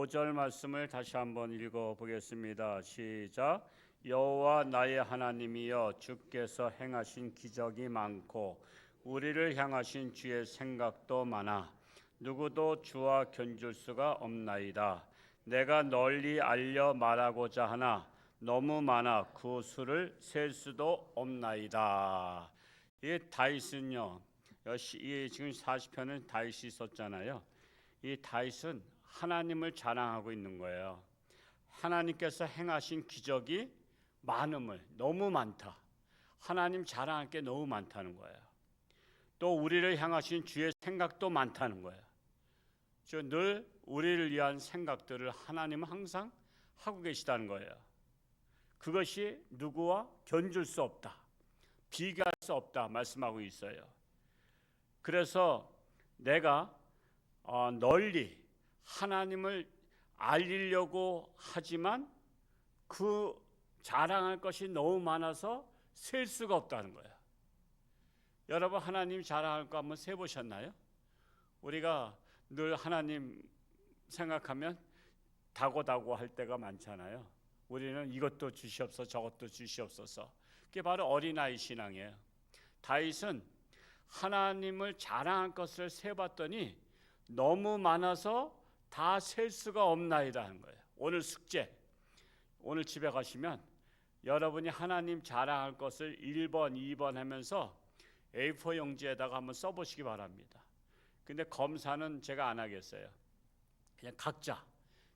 5절 말씀을 다시 한번 읽어보겠습니다. 시작. 여호와 나의 하나님이여, 주께서 행하신 기적이 많고 우리를 향하신 주의 생각도 많아 누구도 주와 견줄 수가 없나이다. 내가 널리 알려 말하고자 하나 너무 많아 그 수를 셀 수도 없나이다. 이 다윗은요, 지금 40편은 다윗이 썼잖아요. 이 다윗은 하나님을 자랑하고 있는 거예요. 하나님께서 행하신 기적이 많음을, 너무 많다. 하나님 자랑할 게 너무 많다는 거예요. 또 우리를 향하신 주의 생각도 많다는 거예요. 늘 우리를 위한 생각들을 하나님은 항상 하고 계시다는 거예요. 그것이 누구와 견줄 수 없다, 비교할 수 없다 말씀하고 있어요. 그래서 내가 널리 하나님을 알리려고 하지만 그 자랑할 것이 너무 많아서 셀 수가 없다는 거예요. 여러분, 하나님 자랑할 거 한번 세보셨나요? 우리가 늘 하나님 생각하면 다고다고 할 때가 많잖아요. 우리는 이것도 주시옵소서 저것도 주시옵소서. 그게 바로 어린아이 신앙이에요. 다윗은 하나님을 자랑할 것을 세봤더니 너무 많아서 다 셀 수가 없나이다 하는 거예요. 오늘 숙제, 오늘 집에 가시면 여러분이 하나님 자랑할 것을 1번, 2번 하면서 A4 용지에다가 한번 써보시기 바랍니다. 근데 검사는 제가 안 하겠어요. 그냥 각자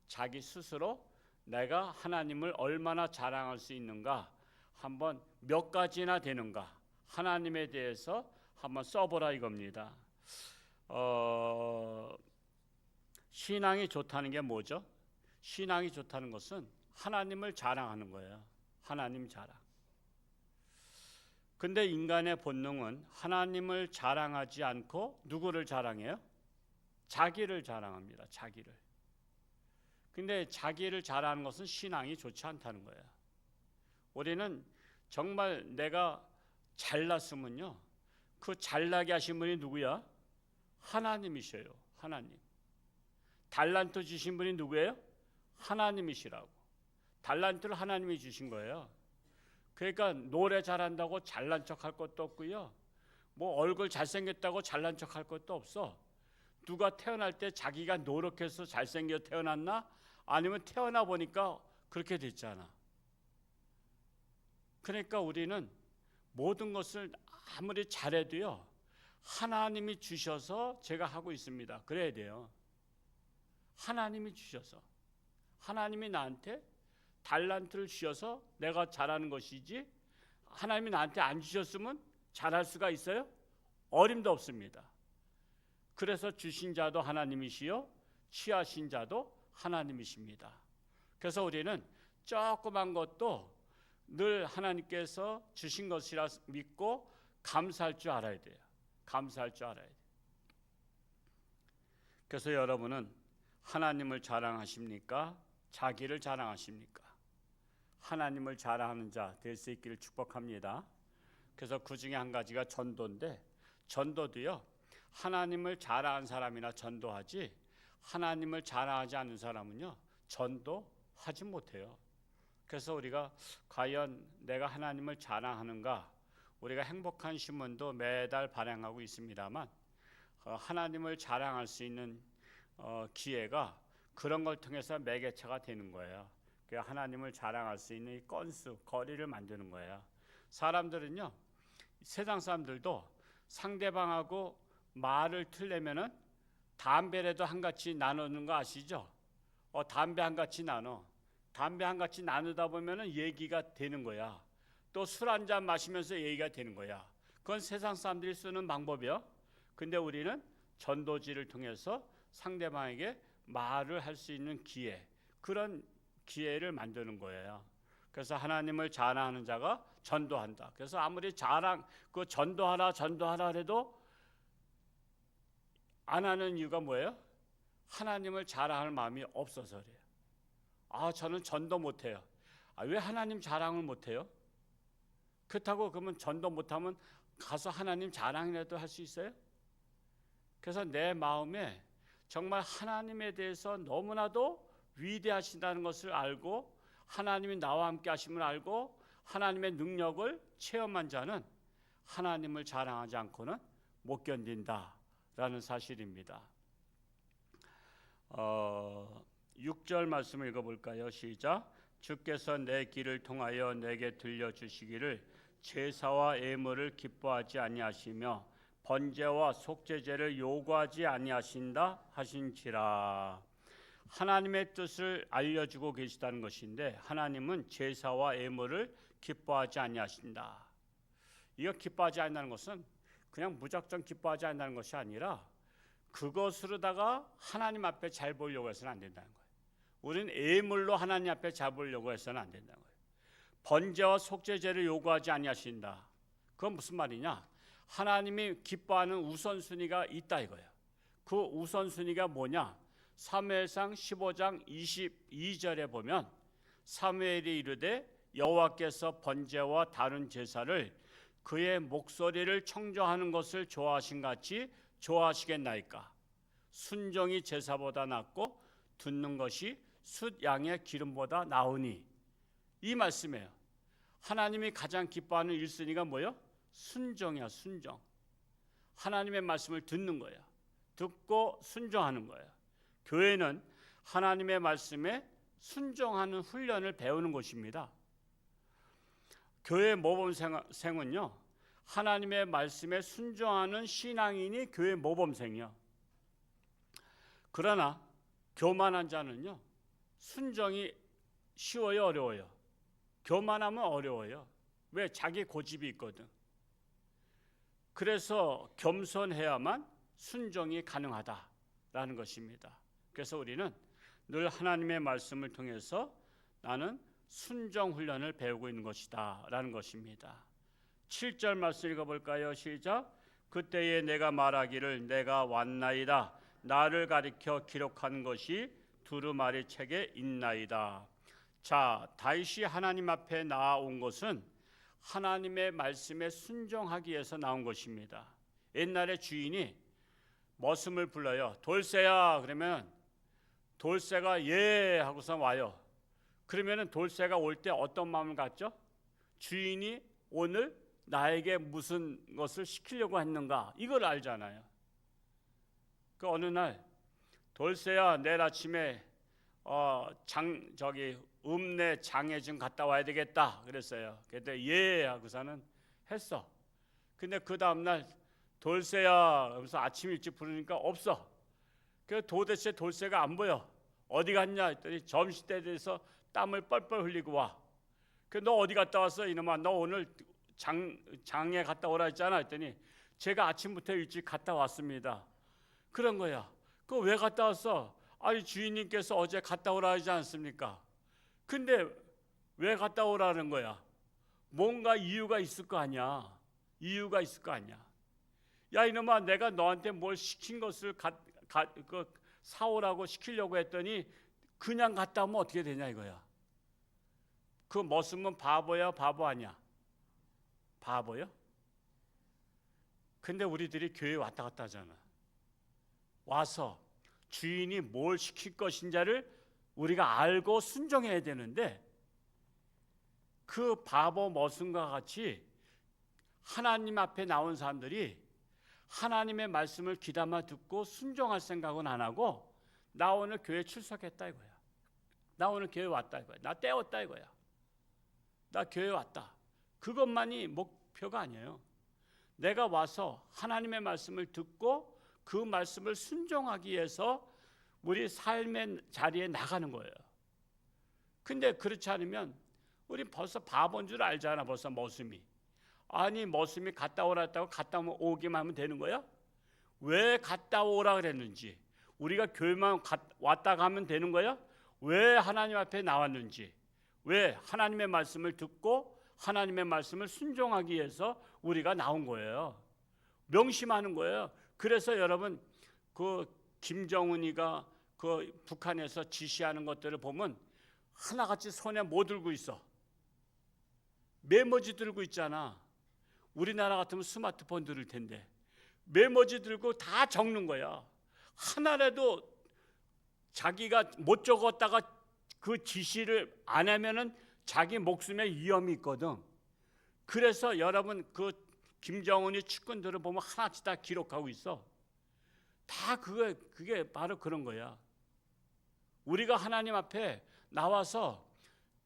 자기 스스로 내가 하나님을 얼마나 자랑할 수 있는가, 한번 몇 가지나 되는가, 하나님에 대해서 한번 써보라 이겁니다. 신앙이 좋다는 게 뭐죠? 신앙이 좋다는 것은 하나님을 자랑하는 거예요. 하나님 자랑. 근데 인간의 본능은 하나님을 자랑하지 않고 누구를 자랑해요? 자기를 자랑합니다. 자기를. 근데 자기를 자랑하는 것은 신앙이 좋지 않다는 거예요. 우리는 정말 내가 잘났으면요, 그 잘나게 하신 분이 누구야? 하나님이셔요. 하나님. 달란트 주신 분이 누구예요? 하나님이시라고. 달란트를 하나님이 주신 거예요. 그러니까 노래 잘한다고 잘난 척할 것도 없고요, 뭐 얼굴 잘생겼다고 잘난 척할 것도 없어. 누가 태어날 때 자기가 노력해서 잘생겨 태어났나? 아니면 태어나 보니까 그렇게 됐잖아. 그러니까 우리는 모든 것을 아무리 잘해도요, 하나님이 주셔서 제가 하고 있습니다. 그래야 돼요. 하나님이 주셔서, 하나님이 나한테 달란트를 주셔서 내가 잘하는 것이지, 하나님이 나한테 안 주셨으면 잘할 수가 있어요? 어림도 없습니다. 그래서 주신 자도 하나님이시요 취하신 자도 하나님이십니다. 그래서 우리는 조그만 것도 늘 하나님께서 주신 것이라 믿고 감사할 줄 알아야 돼요. 감사할 줄 알아야 돼요. 그래서 여러분은 하나님을 자랑하십니까? 자기를 자랑하십니까? 하나님을 자랑하는 자 될 수 있기를 축복합니다. 그래서 그 중에 한 가지가 전도인데, 전도도요, 하나님을 자랑한 사람이나 전도하지, 하나님을 자랑하지 않는 사람은요, 전도하지 못해요. 그래서 우리가 과연 내가 하나님을 자랑하는가, 우리가 행복한 신문도 매달 발행하고 있습니다만, 하나님을 자랑할 수 있는 기회가 그런 걸 통해서 매개체가 되는 거예요. 하나님을 자랑할 수 있는 건수, 거리를 만드는 거예요. 사람들은요, 세상 사람들도 상대방하고 말을 틀려면은 담배라도 한 가지 나누는 거 아시죠? 담배 한 가지 나눠. 담배 한 가지 나누다 보면은 얘기가 되는 거야. 또 술 한 잔 마시면서 얘기가 되는 거야. 그건 세상 사람들이 쓰는 방법이야. 근데 우리는 전도지를 통해서 상대방에게 말을 할 수 있는 기회, 그런 기회를 만드는 거예요. 그래서 하나님을 자랑하는 자가 전도한다. 그래서 아무리 전도하라 해도 안 하는 이유가 뭐예요? 하나님을 자랑할 마음이 없어서 그래요. 저는 전도 못해요. 왜 하나님 자랑을 못해요? 그렇다고 그러면 전도 못하면 가서 하나님 자랑이라도 할 수 있어요? 그래서 내 마음에 정말 하나님에 대해서 너무나도 위대하시다는 것을 알고 하나님이 나와 함께 하심을 알고 하나님의 능력을 체험한 자는 하나님을 자랑하지 않고는 못 견딘다라는 사실입니다. 6절 말씀을 읽어볼까요? 시작. 주께서 내 길을 통하여 내게 들려주시기를 제사와 예물을 기뻐하지 아니하시며 번제와 속죄제를 요구하지 아니하신다 하신지라. 하나님의 뜻을 알려주고 계시다는 것인데 하나님은 제사와 예물을 기뻐하지 아니하신다. 이거 기뻐하지 않는다는 것은 그냥 무작정 기뻐하지 않는다는 것이 아니라 그것으로다가 하나님 앞에 잘 보려고 해서는 안 된다는 거예요. 우리는 예물로 하나님 앞에 잘 보려고 해서는 안 된다는 거예요. 번제와 속죄제를 요구하지 아니하신다. 그건 무슨 말이냐? 하나님이 기뻐하는 우선순위가 있다 이거예요. 그 우선순위가 뭐냐? 사무엘상 15장 22절에 보면 사무엘이 이르되 여호와께서 번제와 다른 제사를 그의 목소리를 청정하는 것을 좋아하신 같이 좋아하시겠나이까? 순종이 제사보다 낫고 듣는 것이 숫 양의 기름보다 나으니. 이 말씀이에요. 하나님이 가장 기뻐하는 1순위가 뭐예요? 순종이야. 순종. 하나님의 말씀을 듣는 거예요. 듣고 순종하는 거예요. 교회는 하나님의 말씀에 순종하는 훈련을 배우는 것입니다. 교회 모범생은요, 하나님의 말씀에 순종하는 신앙인이 교회 모범생이요. 그러나 교만한 자는요, 순종이 쉬워요, 어려워요? 교만하면 어려워요. 왜? 자기 고집이 있거든. 그래서 겸손해야만 순종이 가능하다라는 것입니다. 그래서 우리는 늘 하나님의 말씀을 통해서 나는 순종 훈련을 배우고 있는 것이다 라는 것입니다. 7절 말씀 읽어볼까요? 시작. 그때에 내가 말하기를 내가 왔나이다. 나를 가리켜 기록한 것이 두루마리 책에 있나이다. 자, 다윗이 하나님 앞에 나온 것은 하나님의 말씀에 순종하기 위해서 나온 것입니다. 옛날에 주인이 머슴을 불러요. 돌쇠야 그러면 돌쇠가 예 하고서 와요. 그러면 돌쇠가 올 때 어떤 마음을 갖죠? 주인이 오늘 나에게 무슨 것을 시키려고 했는가 이걸 알잖아요. 그 어느 날 돌쇠야 내일 아침에 읍내 장에 좀 갔다 와야 되겠다 그랬어요. 그때 예 하고서는 했어. 근데 그 다음날 돌쇠야 하면서 아침 일찍 부르니까 없어. 그 도대체 돌쇠가 안 보여. 어디 갔냐 했더니 점심때 돼서 땀을 뻘뻘 흘리고 와. 그 너 어디 갔다 왔어 이놈아? 너 오늘 장에 갔다 오라 했잖아 했더니 제가 아침부터 일찍 갔다 왔습니다. 그런 거야. 그거 왜 갔다 왔어? 아니 주인님께서 어제 갔다 오라 하지 않습니까? 근데 왜 갔다 오라는 거야? 뭔가 이유가 있을 거 아니야. 이유가 있을 거 아니야. 야 이놈아 내가 너한테 뭘 시킨 것을 사오라고 시키려고 했더니 그냥 갔다 오면 어떻게 되냐 이거야. 그 머슴은 바보야 바보 아니야? 바보요? 근데 우리들이 교회 왔다 갔다 하잖아. 와서 주인이 뭘 시킬 것인지를 우리가 알고 순종해야 되는데 그 바보 머슴과 같이 하나님 앞에 나온 사람들이 하나님의 말씀을 귀담아 듣고 순종할 생각은 안 하고 나 오늘 교회 출석했다 이거야. 나 오늘 교회 왔다 이거야. 나 때웠다 이거야. 나 교회 왔다. 그것만이 목표가 아니에요. 내가 와서 하나님의 말씀을 듣고 그 말씀을 순종하기 위해서 우리 삶의 자리에 나가는 거예요. 근데 그렇지 않으면 우리 벌써 바보인 줄 알잖아. 벌써 머슴이. 아니 머슴이 갔다 오라 했다고 갔다 오기만 하면 되는 거야? 왜 갔다 오라 그랬는지, 우리가 교회만 왔다 가면 되는 거야? 왜 하나님 앞에 나왔는지, 왜 하나님의 말씀을 듣고 하나님의 말씀을 순종하기 위해서 우리가 나온 거예요. 명심하는 거예요. 그래서 여러분 그 김정은이가 그 북한에서 지시하는 것들을 보면 하나같이 손에 뭐 들고 있어? 메모지 들고 있잖아. 우리나라 같으면 스마트폰 들을 텐데 메모지 들고 다 적는 거야. 하나라도 자기가 못 적었다가 그 지시를 안 하면은 자기 목숨에 위험이 있거든. 그래서 여러분 그 김정은이 측근들을 보면 하나씩 다 기록하고 있어. 다 그게 바로 그런 거야. 우리가 하나님 앞에 나와서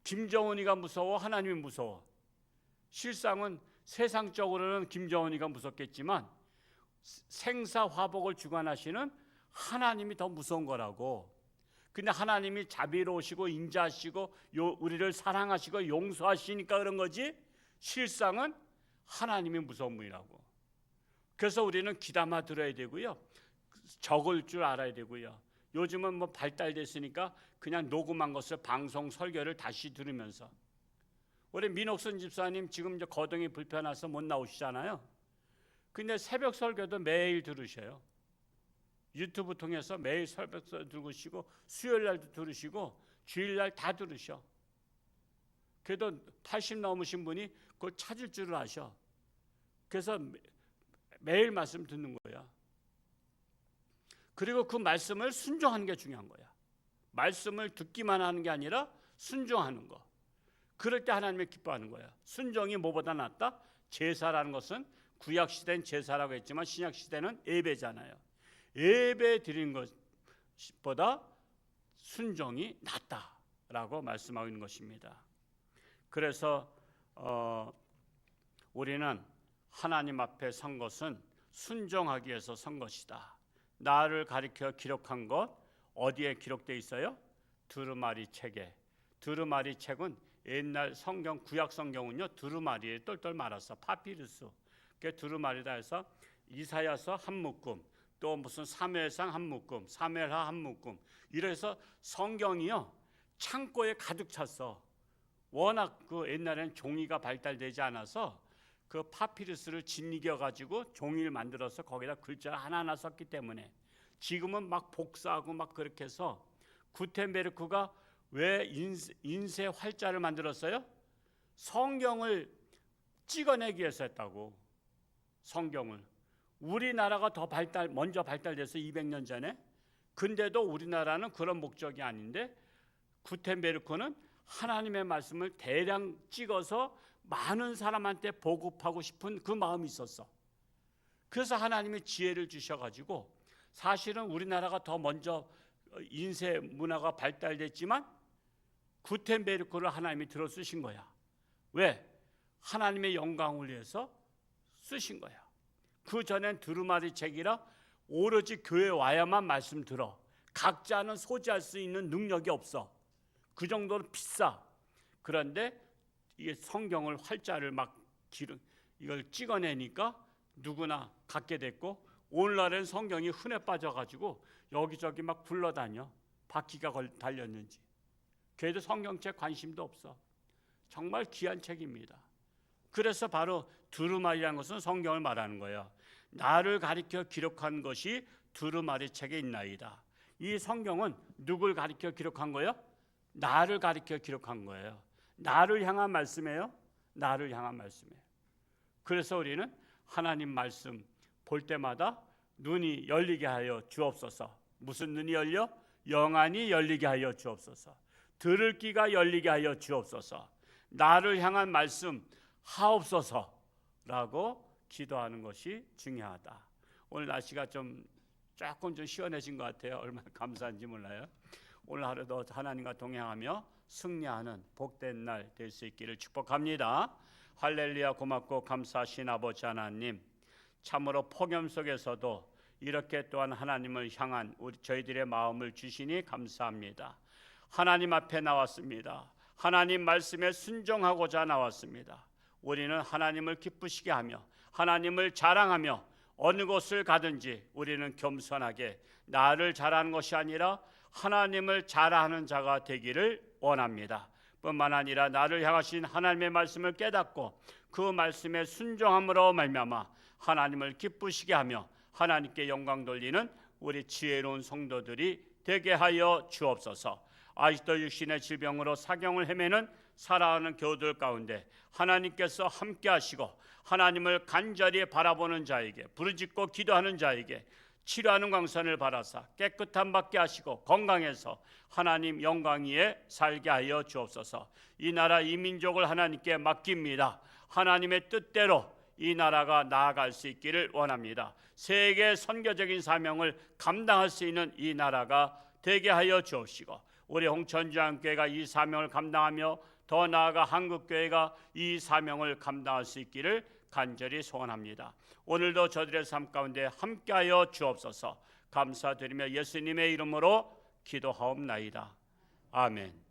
김정은이가 무서워, 하나님이 무서워. 실상은 세상적으로는 김정은이가 무섭겠지만 생사화복을 주관하시는 하나님이 더 무서운 거라고. 근데 하나님이 자비로우시고 인자하시고 우리를 사랑하시고 용서하시니까 그런 거지, 실상은 하나님이 무서운 분이라고. 그래서 우리는 귀담아 들어야 되고요, 적을 줄 알아야 되고요. 요즘은 뭐 발달됐으니까 그냥 녹음한 것을 방송 설교를 다시 들으면서, 우리 민옥선 집사님 지금 이제 거동이 불편해서 못 나오시잖아요. 근데 새벽 설교도 매일 들으셔요. 유튜브 통해서 매일 새벽 설교 들으시고 수요일 날도 들으시고 주일날 다 들으셔. 그래도 80 넘으신 분이 그걸 찾을 줄을 아셔. 그래서 매일 말씀 듣는 거야. 그리고 그 말씀을 순종하는 게 중요한 거야. 말씀을 듣기만 하는 게 아니라 순종하는 거. 그럴 때 하나님이 기뻐하는 거야. 순종이 뭐보다 낫다? 제사라는 것은 구약 시대는 제사라고 했지만 신약 시대는 예배잖아요. 예배 드리는 것보다 순종이 낫다라고 말씀하고 있는 것입니다. 그래서 우리는 하나님 앞에 선 것은 순종하기 위해서 선 것이다. 나를 가리켜 기록한 것 어디에 기록되어 있어요? 두루마리 책에. 두루마리 책은 옛날 성경, 구약 성경은요 두루마리에 똘똘 말았어. 파피루스. 그 두루마리다 해서 이사야서 한 묶음, 또 무슨 사무엘상 한 묶음, 사무엘하 한 묶음, 이래서 성경이요 창고에 가득 찼어. 워낙 그 옛날에는 종이가 발달되지 않아서 그 파피루스를 짓이겨 가지고 종이를 만들어서 거기다 글자를 하나하나 썼기 때문에, 지금은 막 복사하고 막 그렇게 해서, 구텐베르크가 왜 인쇄 활자를 만들었어요? 성경을 찍어내기 위해서 했다고. 성경을. 우리나라가 더 먼저 발달돼서 200년 전에. 근데도 우리나라는 그런 목적이 아닌데 구텐베르크는 하나님의 말씀을 대량 찍어서 많은 사람한테 보급하고 싶은 그 마음이 있었어. 그래서 하나님이 지혜를 주셔가지고, 사실은 우리나라가 더 먼저 인쇄 문화가 발달됐지만 구텐베르크를 하나님이 들어 쓰신 거야. 왜? 하나님의 영광을 위해서 쓰신 거야. 그 전엔 두루마리 책이라 오로지 교회 와야만 말씀 들어. 각자는 소지할 수 있는 능력이 없어. 그 정도로 비싸. 그런데 이게 성경을 활자를 막 이걸 찍어내니까 누구나 갖게 됐고, 오늘날엔 성경이 흔해 빠져가지고 여기저기 막 굴러다녀. 바퀴가 달렸는지. 그래도 성경책 관심도 없어. 정말 귀한 책입니다. 그래서 바로 두루마리라는 것은 성경을 말하는 거예요. 나를 가리켜 기록한 것이 두루마리 책에 있나이다. 이 성경은 누굴 가리켜 기록한 거예요? 나를 가리켜 기록한 거예요. 나를 향한 말씀이에요. 나를 향한 말씀이에요. 그래서 우리는 하나님 말씀 볼 때마다 눈이 열리게 하여 주옵소서. 무슨 눈이 열려? 영안이 열리게 하여 주옵소서. 들을 귀가 열리게 하여 주옵소서. 나를 향한 말씀 하옵소서라고 기도하는 것이 중요하다. 오늘 날씨가 조금 시원해진 것 같아요. 얼마나 감사한지 몰라요. 오늘 하루도 하나님과 동행하며 승리하는 복된 날 될 수 있기를 축복합니다. 할렐루야. 고맙고 감사하신 아버지 하나님, 참으로 폭염 속에서도 이렇게 또한 하나님을 향한 저희들의 마음을 주시니 감사합니다. 하나님 앞에 나왔습니다. 하나님 말씀에 순종하고자 나왔습니다. 우리는 하나님을 기쁘시게 하며 하나님을 자랑하며 어느 곳을 가든지 우리는 겸손하게 나를 자랑하는 것이 아니라 하나님을 자랑하는 자가 되기를 원합니다. 뿐만 아니라 나를 향하신 하나님의 말씀을 깨닫고 그 말씀에 순종함으로 말미암아 하나님을 기쁘시게 하며 하나님께 영광 돌리는 우리 지혜로운 성도들이 되게 하여 주옵소서. 아직도 육신의 질병으로 사경을 헤매는 살아가는 교우들 가운데 하나님께서 함께 하시고 하나님을 간절히 바라보는 자에게, 부르짖고 기도하는 자에게 치료하는 광선을 받아사 깨끗함 받게 하시고 건강해서 하나님 영광 위에 살게 하여 주옵소서. 이 나라 이 민족을 하나님께 맡깁니다. 하나님의 뜻대로 이 나라가 나아갈 수 있기를 원합니다. 세계 선교적인 사명을 감당할 수 있는 이 나라가 되게 하여 주옵시고, 우리 홍천주안교회가 이 사명을 감당하며 더 나아가 한국교회가 이 사명을 감당할 수 있기를 간절히 소원합니다. 오늘도 저들의 삶 가운데 함께하여 주옵소서. 감사드리며 예수님의 이름으로 기도하옵나이다. 아멘.